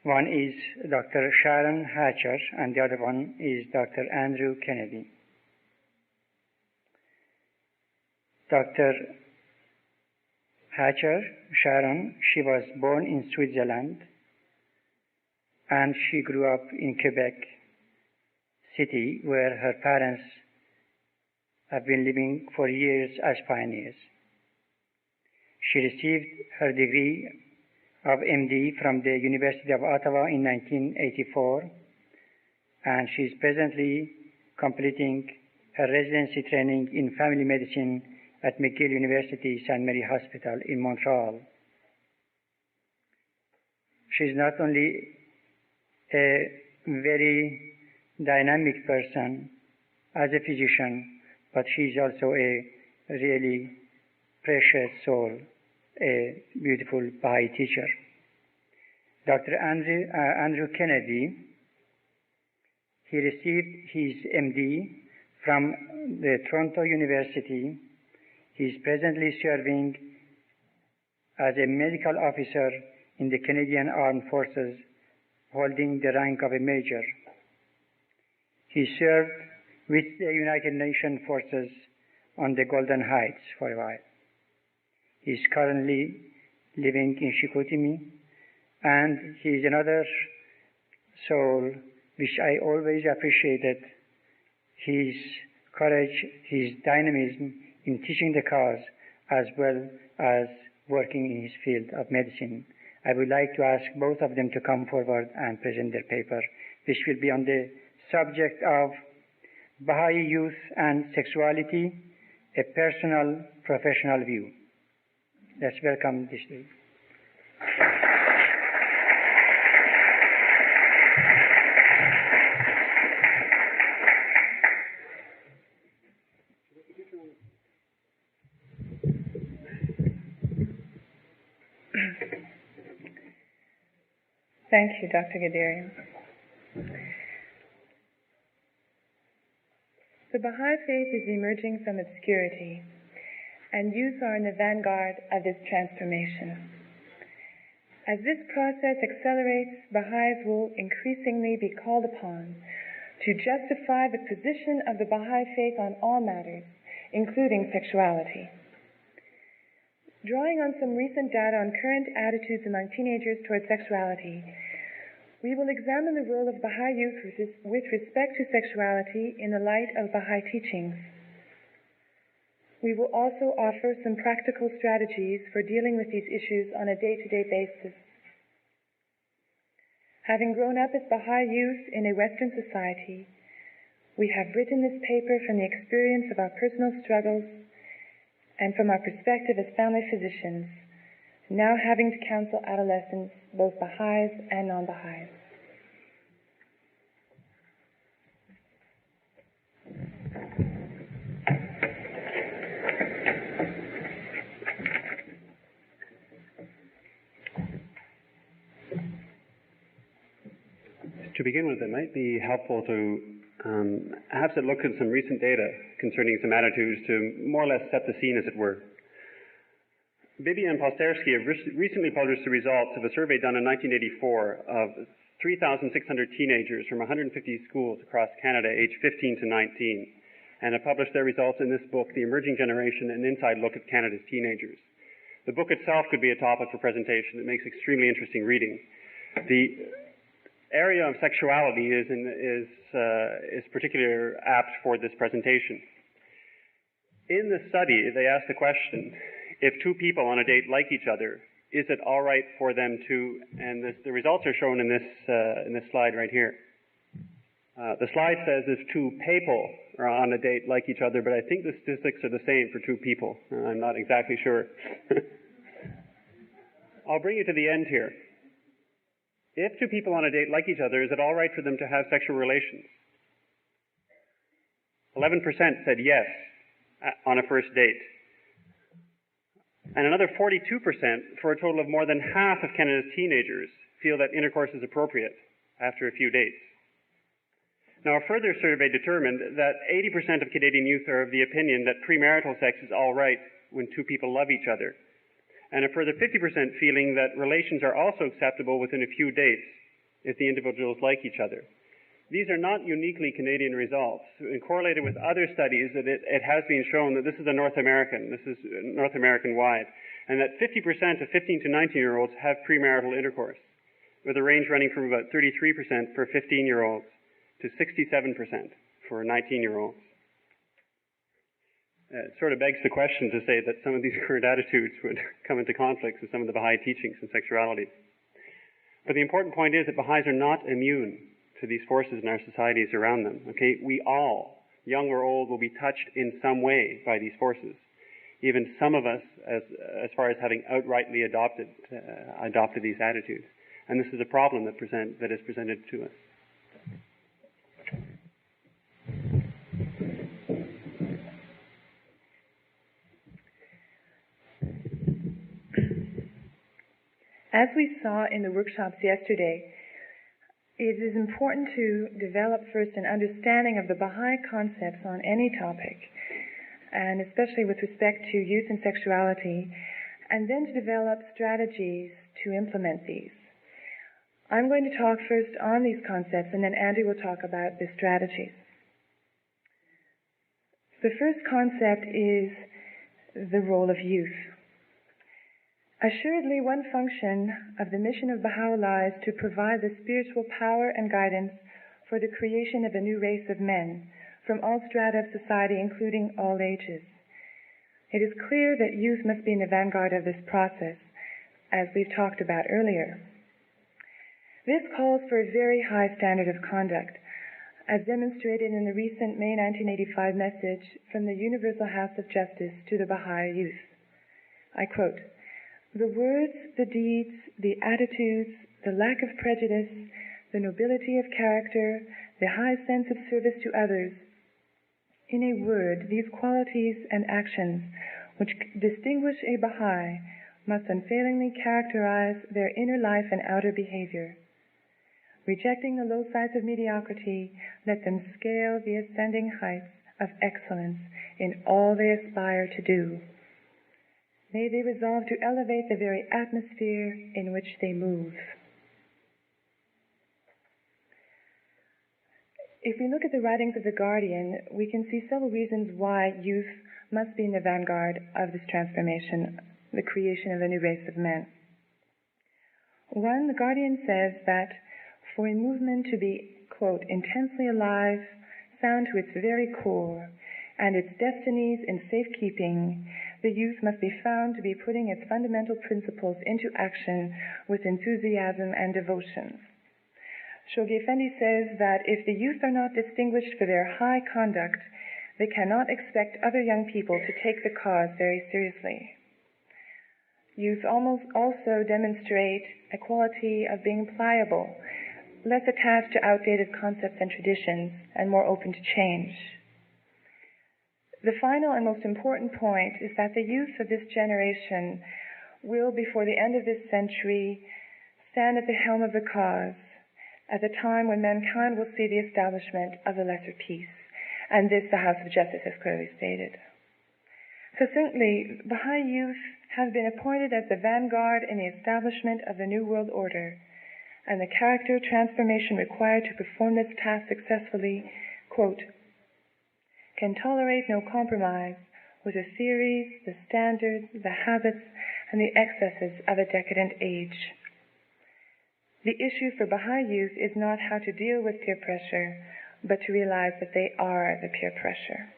One is Dr. Sharon Hatcher, and the other one is Dr. Andrew Kennedy. Dr. Hatcher, Sharon, she was born in Switzerland, and she grew up in Quebec City, where her parents have been living for years as pioneers. She received her degree of MD from the University of Ottawa in 1984, and she is presently completing her residency training in family medicine at McGill University St. Mary Hospital in Montreal. She is not only a very dynamic person as a physician, but she is also a really precious soul, a beautiful Baha'i teacher. Dr. Andrew Kennedy, he received his MD from the Toronto University. He is presently serving as a medical officer in the Canadian Armed Forces, holding the rank of a major. He served with the United Nations forces on the Golden Heights for a while. He is currently living in Chicoutimi, and he is another soul which I always appreciated, his courage, his dynamism in teaching the cause as well as working in his field of medicine. I would like to ask both of them to come forward and present their paper, which will be on the subject of Baha'i Youth and Sexuality, a Personal Professional View. Let's welcome this day. Thank you, Dr. Gadarian. The Baha'i faith is emerging from obscurity, and youth are in the vanguard of this transformation. As this process accelerates, Baha'is will increasingly be called upon to justify the position of the Baha'i faith on all matters, including sexuality. Drawing on some recent data on current attitudes among teenagers towards sexuality, we will examine the role of Baha'i youth with respect to sexuality in the light of Baha'i teachings. We will also offer some practical strategies for dealing with these issues on a day-to-day basis. Having grown up as Baha'i youth in a Western society, we have written this paper from the experience of our personal struggles and from our perspective as family physicians, now having to counsel adolescents, both Baha'is and non-Baha'is. To begin with, it might be helpful to have to look at some recent data concerning some attitudes to more or less set the scene, as it were. Bibi and Postersky have recently published the results of a survey done in 1984 of 3,600 teenagers from 150 schools across Canada, aged 15 to 19, and have published their results in this book, The Emerging Generation, an Inside Look at Canada's Teenagers. The book itself could be a topic for presentation. It makes extremely interesting reading. The area of sexuality is particularly apt for this presentation. In the study, they asked the question, if two people on a date like each other, is it all right for them to, and the results are shown in this slide right here. The slide says if two people are on a date like each other, but I think the statistics are the same for two people. I'm not exactly sure. I'll bring you to the end here. If two people on a date like each other, is it all right for them to have sexual relations? 11% said yes on a first date. And another 42%, for a total of more than half of Canada's teenagers, feel that intercourse is appropriate after a few dates. Now, a further survey determined that 80% of Canadian youth are of the opinion that premarital sex is all right when two people love each other. And a further 50% feeling that relations are also acceptable within a few dates, if the individuals like each other. These are not uniquely Canadian results. Correlated with other studies, that it has been shown that this is North American-wide, and that 50% of 15 to 19-year-olds have premarital intercourse, with a range running from about 33% for 15-year-olds to 67% for 19-year-olds. It sort of begs the question to say that some of these current attitudes would come into conflict with some of the Baha'i teachings in sexuality. But the important point is that Baha'is are not immune to these forces in our societies around them. Okay, we all, young or old, will be touched in some way by these forces. Even some of us, as far as having outrightly adopted these attitudes. And this is a problem that is presented to us. As we saw in the workshops yesterday, it is important to develop first an understanding of the Baha'i concepts on any topic, and especially with respect to youth and sexuality, and then to develop strategies to implement these. I'm going to talk first on these concepts, and then Andy will talk about the strategies. The first concept is the role of youth. Assuredly, one function of the mission of Baha'u'llah is to provide the spiritual power and guidance for the creation of a new race of men from all strata of society, including all ages. It is clear that youth must be in the vanguard of this process, as we've talked about earlier. This calls for a very high standard of conduct, as demonstrated in the recent May 1985 message from the Universal House of Justice to the Baha'i youth. I quote, "The words, the deeds, the attitudes, the lack of prejudice, the nobility of character, the high sense of service to others, in a word, these qualities and actions which distinguish a Baha'i must unfailingly characterize their inner life and outer behavior. Rejecting the low sides of mediocrity, let them scale the ascending heights of excellence in all they aspire to do. May they resolve to elevate the very atmosphere in which they move." If we look at the writings of the Guardian, we can see several reasons why youth must be in the vanguard of this transformation, the creation of a new race of men. One, the Guardian says that for a movement to be, quote, intensely alive, sound to its very core, and its destinies in safekeeping, the youth must be found to be putting its fundamental principles into action with enthusiasm and devotion. Shoghi Effendi says that if the youth are not distinguished for their high conduct, they cannot expect other young people to take the cause very seriously. Youth also demonstrate a quality of being pliable, less attached to outdated concepts and traditions, and more open to change. The final and most important point is that the youth of this generation will, before the end of this century, stand at the helm of the cause at a time when mankind will see the establishment of the lesser peace. And this the House of Justice has clearly stated. Succinctly, Baha'i youth have been appointed as the vanguard in the establishment of the New World Order, and the character transformation required to perform this task successfully, quote, can tolerate no compromise with the theories, the standards, the habits, and the excesses of a decadent age. The issue for Baha'i youth is not how to deal with peer pressure, but to realize that they are the peer pressure.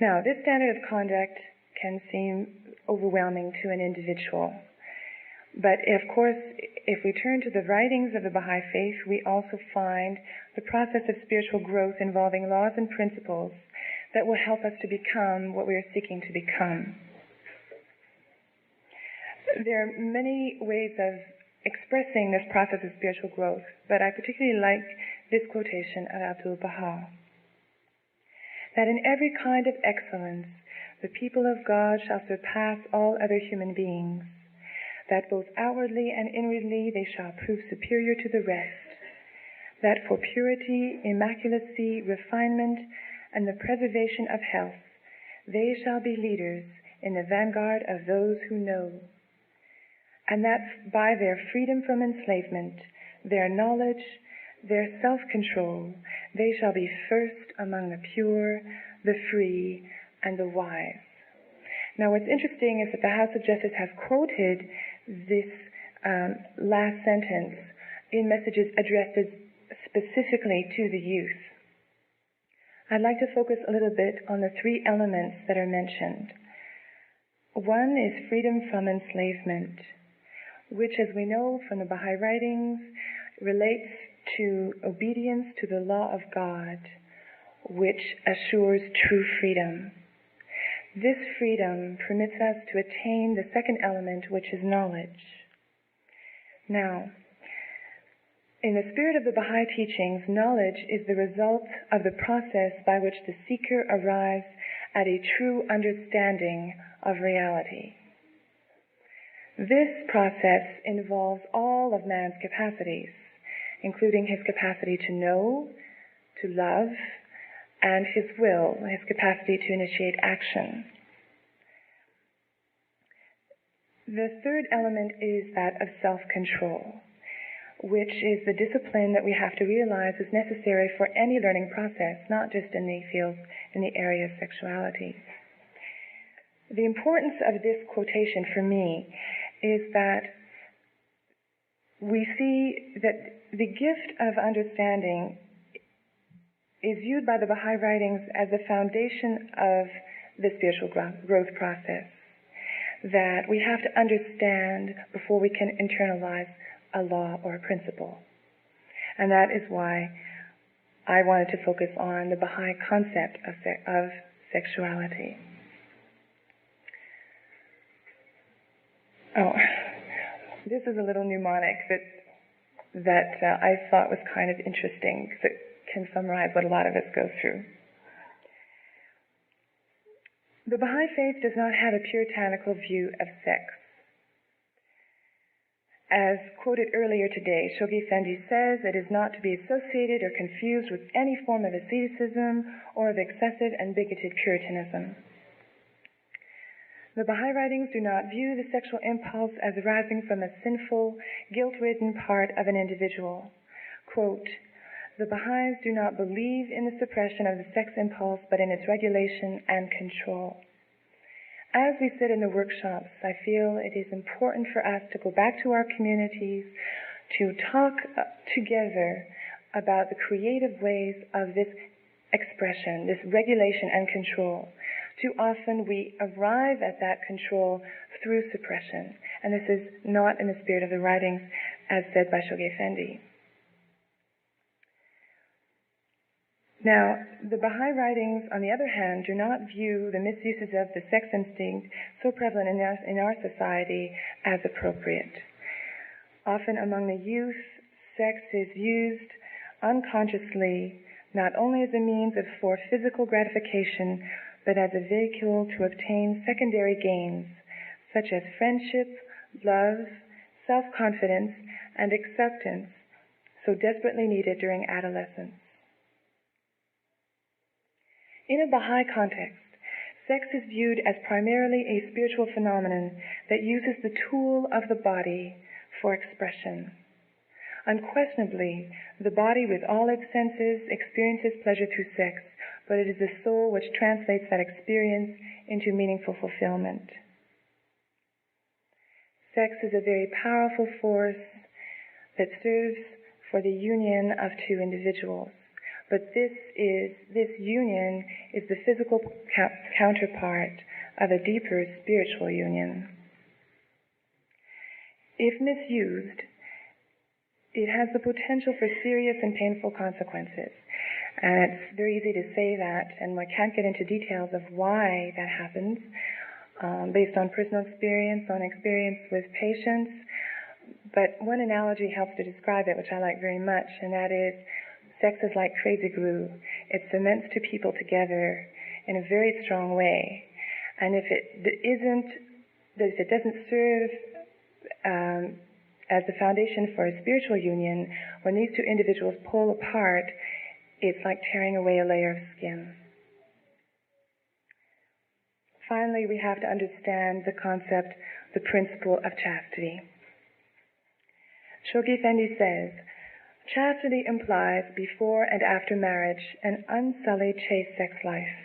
Now, this standard of conduct can seem overwhelming to an individual. But, of course, if we turn to the writings of the Baha'i faith, we also find the process of spiritual growth involving laws and principles that will help us to become what we are seeking to become. There are many ways of expressing this process of spiritual growth, but I particularly like this quotation of Abdul Baha, that in every kind of excellence, the people of God shall surpass all other human beings, that both outwardly and inwardly they shall prove superior to the rest, that for purity, immaculacy, refinement, and the preservation of health, they shall be leaders in the vanguard of those who know, And that by their freedom from enslavement, their knowledge, their self-control, they shall be first among the pure, the free, and the wise. Now what's interesting is that the House of Justice has quoted this last sentence in messages addressed specifically to the youth. I'd like to focus a little bit on the three elements that are mentioned. One is freedom from enslavement, which, as we know from the Baha'i writings, relates to obedience to the law of God, which assures true freedom. This freedom permits us to attain the second element, which is knowledge. Now, in the spirit of the Baha'i teachings, knowledge is the result of the process by which the seeker arrives at a true understanding of reality. This process involves all of man's capacities, including his capacity to know, to love, and his will, his capacity to initiate action. The third element is that of self-control, which is the discipline that we have to realize is necessary for any learning process, not just in the field, in the area of sexuality. The importance of this quotation for me is that we see that the gift of understanding is viewed by the Baha'i writings as the foundation of the spiritual growth process, that we have to understand before we can internalize a law or a principle. And that is why I wanted to focus on the Baha'i concept of sexuality. Oh, this is a little mnemonic that I thought was kind of interesting because it can summarize what a lot of us go through. The Baha'i faith does not have a puritanical view of sex. As quoted earlier today, Shoghi Effendi says it is not to be associated or confused with any form of asceticism or of excessive and bigoted puritanism. The Baha'i writings do not view the sexual impulse as arising from a sinful, guilt-ridden part of an individual. Quote, "The Baha'is do not believe in the suppression of the sex impulse, but in its regulation and control." As we sit in the workshops, I feel it is important for us to go back to our communities, to talk together about the creative ways of this expression, this regulation and control. Too often we arrive at that control through suppression, and this is not in the spirit of the writings as said by Shoghi Effendi. Now, the Baha'i writings, on the other hand, do not view the misuses of the sex instinct so prevalent in our society as appropriate. Often among the youth, sex is used unconsciously not only as a means for physical gratification, but as a vehicle to obtain secondary gains, such as friendship, love, self-confidence, and acceptance, so desperately needed during adolescence. In a Baha'i context, sex is viewed as primarily a spiritual phenomenon that uses the tool of the body for expression. Unquestionably, the body with all its senses experiences pleasure through sex, but it is the soul which translates that experience into meaningful fulfillment. Sex is a very powerful force that serves for the union of two individuals. But this union is the physical counterpart of a deeper spiritual union. If misused, it has the potential for serious and painful consequences. And it's very easy to say that, and I can't get into details of why that happens, based on personal experience, on experience with patients. But one analogy helps to describe it, which I like very much, and that is, sex is like crazy glue. It cements two people together in a very strong way. And if it doesn't serve as the foundation for a spiritual union, when these two individuals pull apart, it's like tearing away a layer of skin. Finally, we have to understand the concept, the principle of chastity. Shoghi Effendi says, chastity implies before and after marriage an unsullied chaste sex life.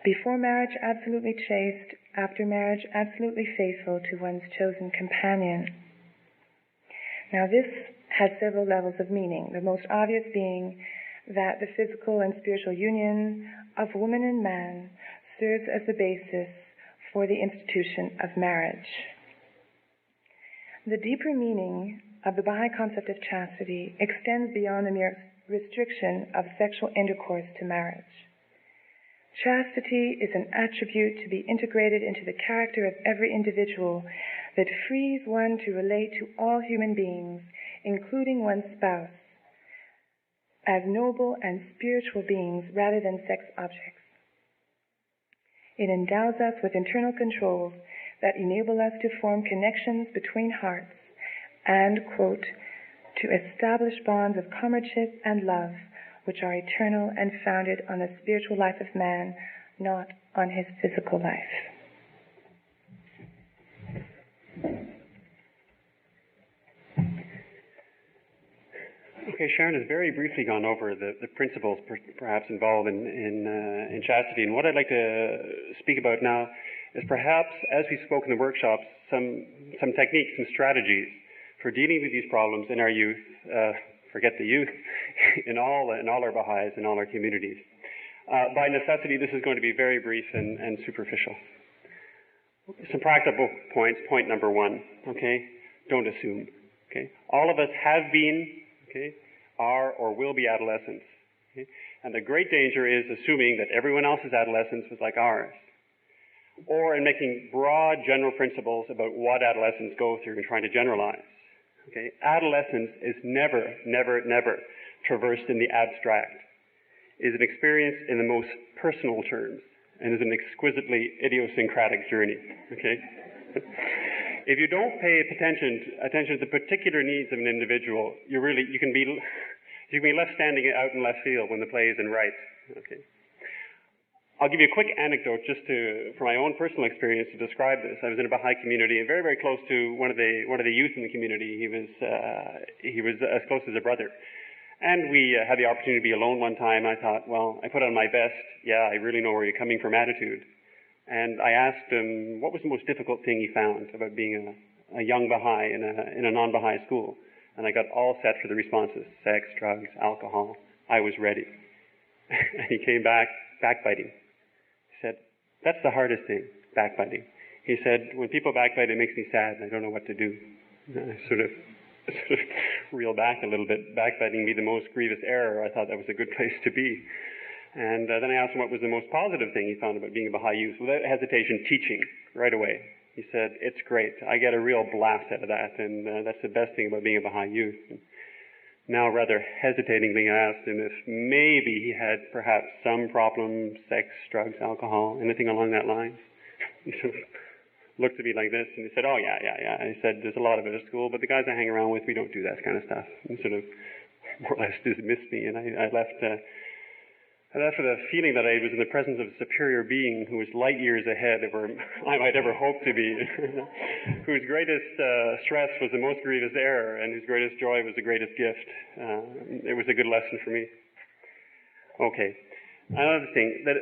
Before marriage, absolutely chaste. After marriage, absolutely faithful to one's chosen companion. Now this has several levels of meaning, the most obvious being that the physical and spiritual union of woman and man serves as the basis for the institution of marriage. The deeper meaning of the Baha'i concept of chastity extends beyond the mere restriction of sexual intercourse to marriage. Chastity is an attribute to be integrated into the character of every individual that frees one to relate to all human beings, including one's spouse, as noble and spiritual beings rather than sex objects. It endows us with internal controls that enable us to form connections between hearts and, quote, to establish bonds of comradeship and love which are eternal and founded on the spiritual life of man, not on his physical life. Okay, Sharon has very briefly gone over the principles perhaps involved in chastity, and what I'd like to speak about now is perhaps, as we spoke in the workshops, some techniques and strategies for dealing with these problems in our youth, forget the youth, in all our Baha'is, in all our communities. By necessity, this is going to be very brief and superficial. Some practical points. Point number one, okay? Don't assume, okay? All of us have been, okay, are or will be adolescents. Okay? And the great danger is assuming that everyone else's adolescence was like ours. Or in making broad general principles about what adolescents go through and trying to generalize. Okay? Adolescence is never traversed in the abstract. It is an experience in the most personal terms and is an exquisitely idiosyncratic journey. Okay? If you don't pay attention to the particular needs of an individual, you can be left standing out in left field when the play isn't right. Okay. I'll give you a quick anecdote for my own personal experience to describe this. I was in a Baha'i community and very, very close to one of the youth in the community. He was as close as a brother. And we had the opportunity to be alone one time. I thought, well, I put on my best, yeah, I really know where you're coming from attitude. And I asked him what was the most difficult thing he found about being a young Baha'i in a non-Baha'i school. And I got all set for the responses: sex, drugs, alcohol. I was ready. And he came back, backbiting. He said, that's the hardest thing, backbiting. He said, when people backbite, it makes me sad and I don't know what to do. And I sort of reel back a little bit. Backbiting be the most grievous error. I thought that was a good place to be. And then I asked him what was the most positive thing he found about being a Baha'i youth. Without hesitation, teaching right away. He said, it's great. I get a real blast out of that, and that's the best thing about being a Baha'i youth. And now, rather hesitatingly, I asked him if maybe he had perhaps some problem, sex, drugs, alcohol, anything along that line. He sort of looked at me like this, and he said, oh, yeah. He said, there's a lot of it at school, but the guys I hang around with, we don't do that kind of stuff. And sort of more or less dismissed me, and I left with a feeling that I was in the presence of a superior being who was light years ahead of where I might ever hope to be, whose greatest stress was the most grievous error, and whose greatest joy was the greatest gift. It was a good lesson for me. Okay. Another thing, that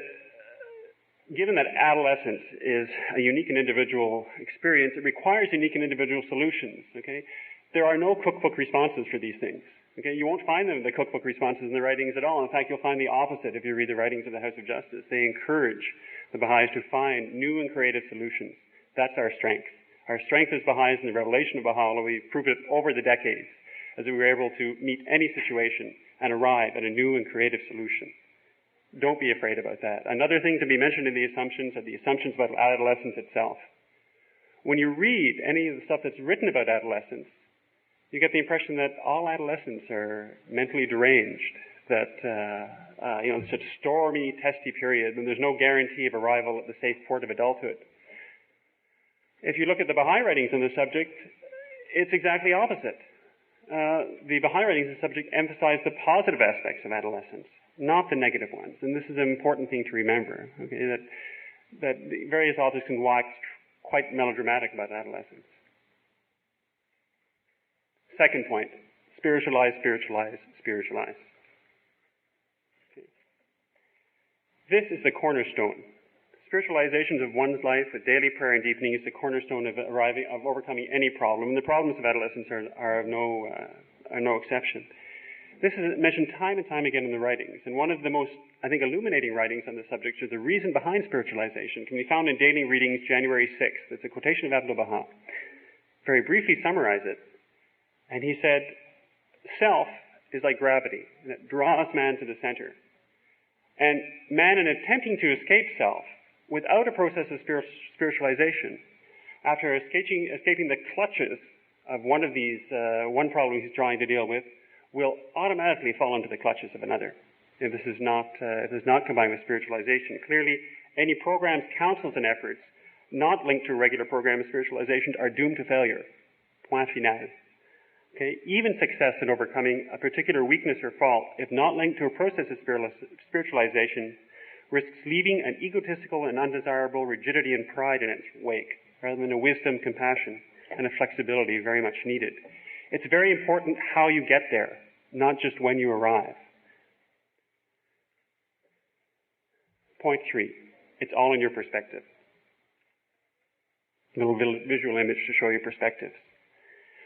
given that adolescence is a unique and individual experience, it requires unique and individual solutions. Okay? There are no cookbook responses for these things. Okay, you won't find them in the cookbook responses in the writings at all. In fact, you'll find the opposite if you read the writings of the House of Justice. They encourage the Baha'is to find new and creative solutions. That's our strength. Our strength as Baha'is in the revelation of Baha'u'llah, we've proved it over the decades, as we were able to meet any situation and arrive at a new and creative solution. Don't be afraid about that. Another thing to be mentioned in the assumptions are the assumptions about adolescence itself. When you read any of the stuff that's written about adolescence, you get the impression that all adolescents are mentally deranged, that it's such a stormy, testy period, and there's no guarantee of arrival at the safe port of adulthood. If you look at the Baha'i writings on the subject, it's exactly opposite. The Baha'i writings on the subject emphasize the positive aspects of adolescence, not the negative ones. And this is an important thing to remember, okay, that the various authors can wax quite melodramatic about adolescence. Second point, spiritualize, spiritualize, spiritualize. Okay. This is the cornerstone. Spiritualization of one's life with daily prayer and deepening is the cornerstone of overcoming any problem. And the problems of adolescence are no exception. This is mentioned time and time again in the writings. And one of the most, I think, illuminating writings on the subject of the reason behind spiritualization can be found in Daily Readings, January 6th. It's a quotation of Abdul Baha. Very briefly summarize it. And he said, self is like gravity, and it draws man to the center. And man, in attempting to escape self, without a process of spiritualization, after escaping the clutches of one of these, one problem he's trying to deal with, will automatically fall into the clutches of another. If this is not combined with spiritualization. Clearly, any programs, counsels, and efforts not linked to a regular program of spiritualization are doomed to failure. Point final. Okay? Even success in overcoming a particular weakness or fault, if not linked to a process of spiritualization, risks leaving an egotistical and undesirable rigidity and pride in its wake, rather than a wisdom, compassion, and a flexibility very much needed. It's very important how you get there, not just when you arrive. Point 3, it's all in your perspective. A little visual image to show you perspectives.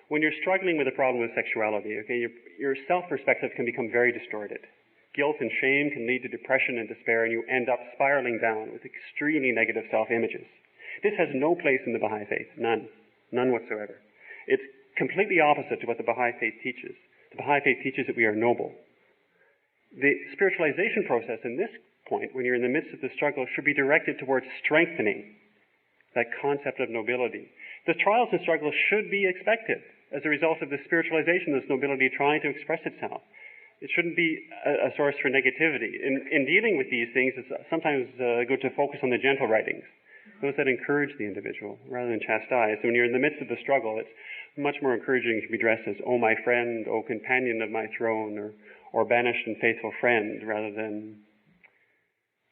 When you're struggling with a problem with sexuality, okay, your self-perspective can become very distorted. Guilt and shame can lead to depression and despair, and you end up spiraling down with extremely negative self-images. This has no place in the Baha'i faith, none whatsoever. It's completely opposite to what the Baha'i faith teaches. The Baha'i faith teaches that we are noble. The spiritualization process in this point, when you're in the midst of the struggle, should be directed towards strengthening that concept of nobility. The trials and struggles should be expected as a result of the spiritualization of this nobility trying to express itself. It shouldn't be a source for negativity. In dealing with these things, it's sometimes good to focus on the gentle writings, those that encourage the individual rather than chastise. So when you're in the midst of the struggle, it's much more encouraging to be dressed as, "Oh, my friend, oh, companion of my throne," or banished and faithful friend, rather than,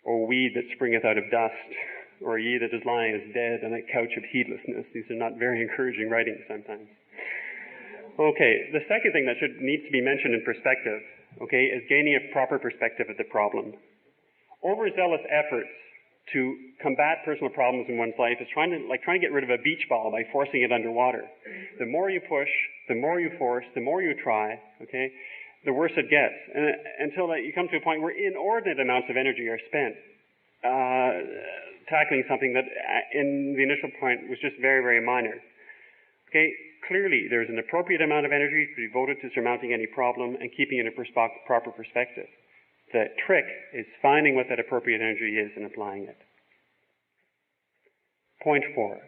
"O weed that springeth out of dust," or "Ye that is lying as dead on a couch of heedlessness." These are not very encouraging writings sometimes. Okay, the second thing that needs to be mentioned in perspective, okay, is gaining a proper perspective of the problem. Overzealous efforts to combat personal problems in one's life is trying to get rid of a beach ball by forcing it underwater. The more you push, the more you force, the more you try, okay, the worse it gets. And until you come to a point where inordinate amounts of energy are spent tackling something that in the initial point was just very, very minor. Okay, clearly there's an appropriate amount of energy to be devoted to surmounting any problem and keeping it in a proper perspective. The trick is finding what that appropriate energy is and applying it. Point 4.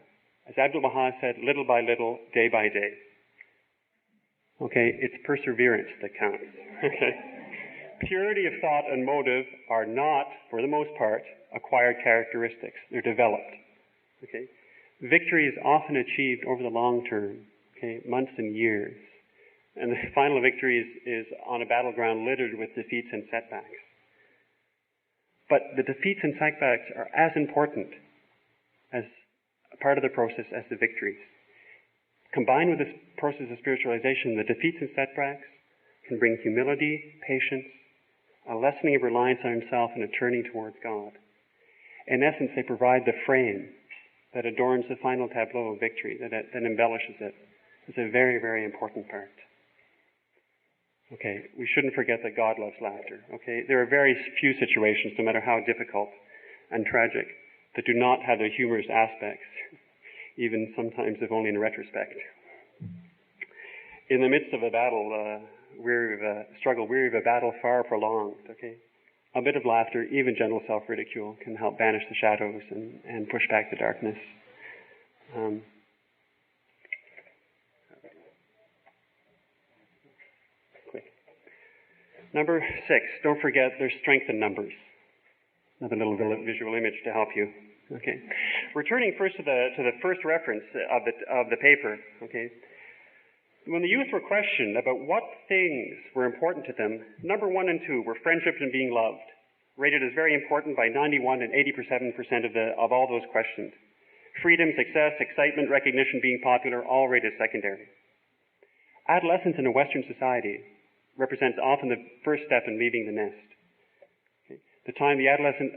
As Abdul Baha said, little by little, day by day. Okay, it's perseverance that counts. Okay. Purity of thought and motive are not, for the most part, acquired characteristics. They're developed. Okay. Victory is often achieved over the long term, okay, months and years. And the final victory is on a battleground littered with defeats and setbacks. But the defeats and setbacks are as important as a part of the process as the victories. Combined with this process of spiritualization, the defeats and setbacks can bring humility, patience, a lessening of reliance on himself, and a turning towards God. In essence, they provide the frame that adorns the final tableau of victory, that embellishes it. It's a very, very important part. Okay, we shouldn't forget that God loves laughter. Okay, there are very few situations, no matter how difficult and tragic, that do not have their humorous aspects, even sometimes if only in retrospect. In the midst of a battle, weary of a struggle, weary of a battle far prolonged, okay, a bit of laughter, even gentle self-ridicule, can help banish the shadows and push back the darkness. Number 6, don't forget there's strength in numbers. Another little visual image to help you. Okay, returning first to the first reference of the paper. Okay, when the youth were questioned about what things were important to them, number 1 and 2 were friendship and being loved, rated as very important by 91 and 87% of all those questioned. Freedom, success, excitement, recognition, being popular, all rated secondary. Adolescence in a Western society represents often the first step in leaving the nest. Okay? The time the adolescent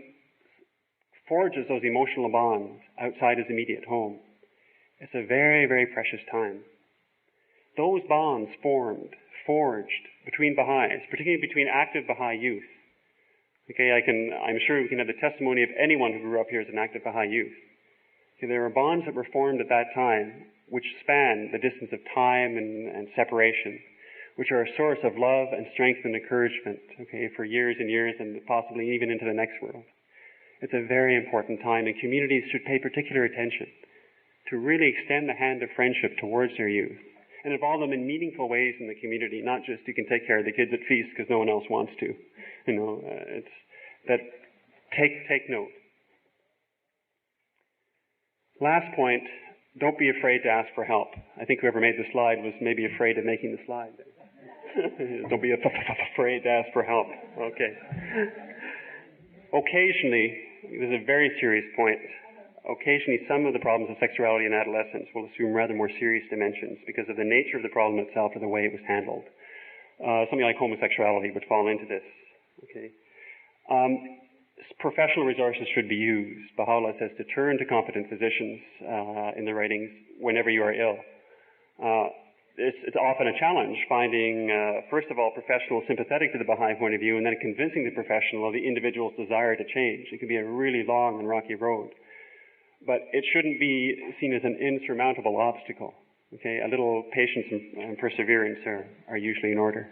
forges those emotional bonds outside his immediate home. It's a very, very precious time. Those bonds forged between Baha'is, particularly between active Baha'i youth. Okay, I'm sure we can have the testimony of anyone who grew up here as an active Baha'i youth. Okay, there were bonds that were formed at that time which span the distance of time and separation, which are a source of love and strength and encouragement, okay, for years and years and possibly even into the next world. It's a very important time, and communities should pay particular attention to really extend the hand of friendship towards their youth and involve them in meaningful ways in the community, not just you can take care of the kids at feast because no one else wants to. It's that take note. Last point, don't be afraid to ask for help. I think whoever made the slide was maybe afraid of making the slide. Don't be afraid to ask for help. Okay. Occasionally, this is a very serious point, occasionally some of the problems of sexuality in adolescence will assume rather more serious dimensions because of the nature of the problem itself or the way it was handled. Something like homosexuality would fall into this. Okay. Professional resources should be used. Baha'u'llah says to turn to competent physicians in the writings whenever you are ill. It's often a challenge finding, first of all, professionals sympathetic to the Baha'i point of view and then convincing the professional of the individual's desire to change. It can be a really long and rocky road. But it shouldn't be seen as an insurmountable obstacle. Okay? A little patience and perseverance are usually in order.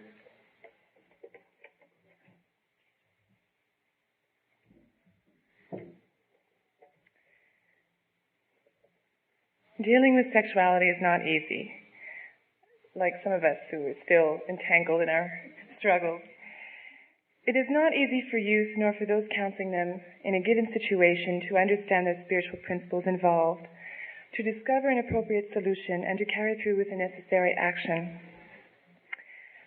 Dealing with sexuality is not easy. Like some of us who are still entangled in our struggles. It is not easy for youth nor for those counseling them in a given situation to understand the spiritual principles involved, to discover an appropriate solution, and to carry through with the necessary action.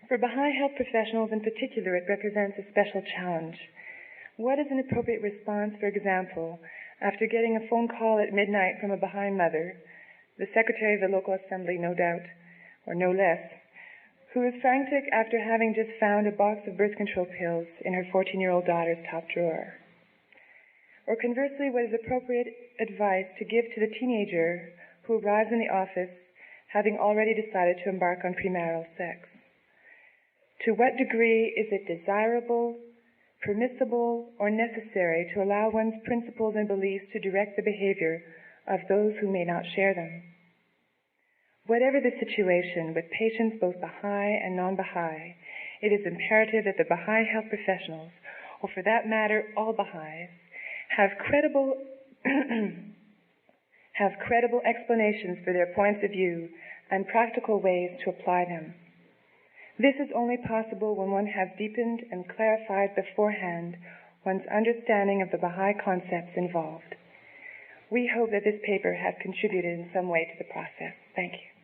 For Baha'i health professionals in particular, it represents a special challenge. What is an appropriate response, for example, after getting a phone call at midnight from a Baha'i mother, the secretary of the local assembly, no doubt, or no less, who is frantic after having just found a box of birth control pills in her 14-year-old daughter's top drawer? Or conversely, what is appropriate advice to give to the teenager who arrives in the office having already decided to embark on premarital sex? To what degree is it desirable, permissible, or necessary to allow one's principles and beliefs to direct the behavior of those who may not share them? Whatever the situation, with patients both Baha'i and non-Baha'i, it is imperative that the Baha'i health professionals, or for that matter, all Baha'is, have credible explanations for their points of view and practical ways to apply them. This is only possible when one has deepened and clarified beforehand one's understanding of the Baha'i concepts involved. We hope that this paper has contributed in some way to the process. Thank you.